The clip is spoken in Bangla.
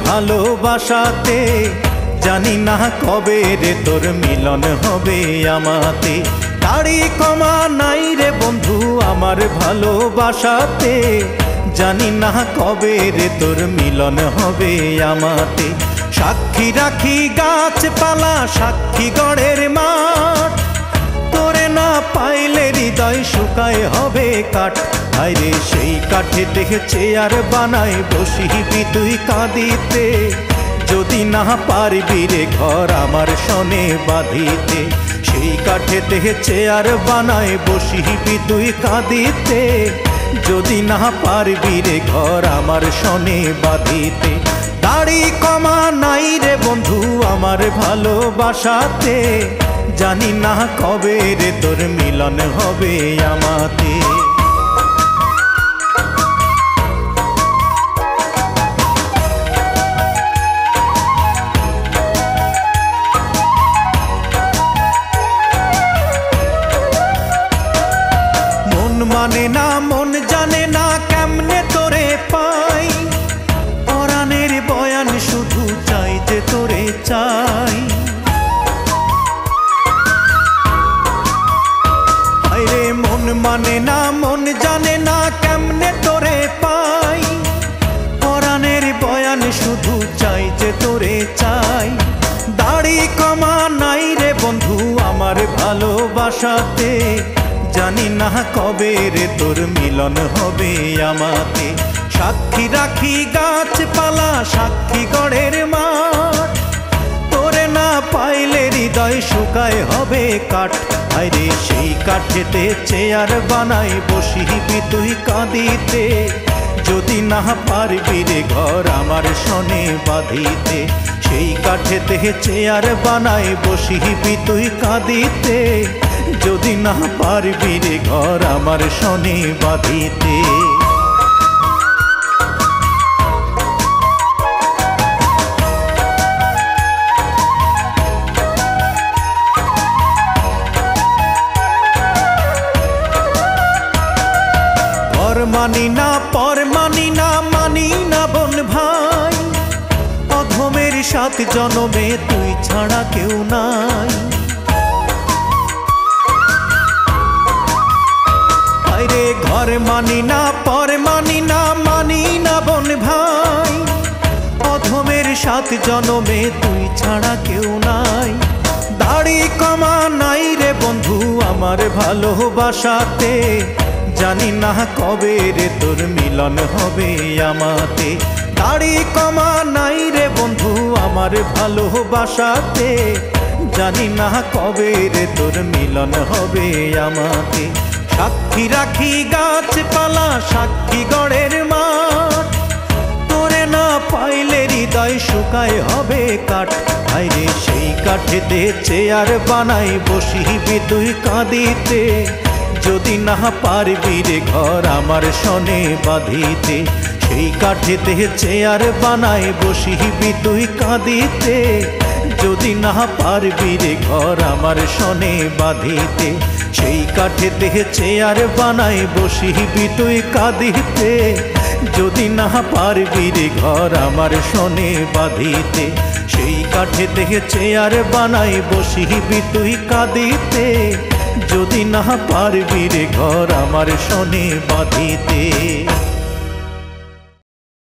ভালোবাসাতে, জানি না কবে রে তোর মিলন হবে আমাতে। দাড়ি কমা নাই রে বন্ধু আমার ভালোবাসাতে, জানি না কবে রে তোর মিলন হবে আমাতে। সাক্ষী রাখি গাছপালা, সাক্ষী গড়ের মাঠ, তোরে না পাইলে হৃদয় শুকায় হবে কাঠ। আরে সেই কাঠে দেখে চেয়ার বানাই বসিবি তুই কাঁদিতে, যদি না পারবি রে ঘর আমার সনে বাঁধিতে। সেই কাঠে দেখে চেয়ার বানাই বসিবি তুই কাঁদিতে, যদি না পারবি রে ঘর আমার সনে বাঁধিতে। দাড়ি কমা নাই রে বন্ধু আমার ভালোবাসাতে, জানি না কবে রে তোর মিলন হবে আমাতে। মন মানে না মন জানে না কেমনে তোরে পাই, পরাণের বয়ান শুধু চাই যে তোরে চাই। আরে মন মানে না মন জানে না কেমনে তোরে পাই, পরাণের বয়ান শুধু চাই যে তোরে চাই। দাড়ি কমা নাই রে বন্ধু আমার ভালোবাসাতে, জানি না কবে রে তোর মিলন হবে আমাতে। সাক্ষী রাখি গাছপালা, সাক্ষী গড়ের মাঠ, তোরে না পাইলে হৃদয় শুকায় হবে কাঠ। আরে সেই কাঠেতে চেয়ার বানাই বসিবি তুই কাঁদিতে, যদি না পারবি রে ঘর আমার সনে বাঁধিতে। সেই কাঠেতে চেয়ার বানাই বসিবি তুই কাঁদিতে, যদি না পারবি রে ঘর আমার সনে বাঁধিতে। মানি না পর মানি না মানি না বোন ভাই, অধমের 7 জনমে তুই ছাড়া কেউ নাই। আরে ঘর মানি না পর মানি না মানি না বোন ভাই, অধমের 7 জনমে তুই ছাড়া কেউ নাই। দাড়ি কমা নাই রে বন্ধু আমার ভালোবাসাতে, জানি না কবে রে তোর মিলন হবে আমাতে। দাড়ি কমা নাই রে বন্ধু আমার ভালোবাসাতে, জানি না কবে রে তোর মিলন হবে আমাতে। সাক্ষী রাখি গাছপালা, সাক্ষী গড়ের মাঠ, তোরে না পাইলে হৃদয় শুকায় হবে কাঠ। আরে সেই কাঠেতে চেয়ার বানাই বসিবি তুই কাঁদিতে, যদি না পারবি রে ঘর আমার সনে বাঁধিতে। সেই কাঠেতে চেয়ার বানাই বসিবি তুই কাঁদিতে, যদি না পারবি রে ঘর আমার সনে বাঁধিতে। সেই কাঠেতে চেয়ার বানাই বসিবি তুই কাঁদিতে, যদি না পারবি রে ঘর আমার সনে বাঁধিতে। সেই কাঠেতে চেয়ার বানাই বসিবি তুই কাঁদিতে, যদি না পারবি রে ঘর আমার সনে বাঁধিতে।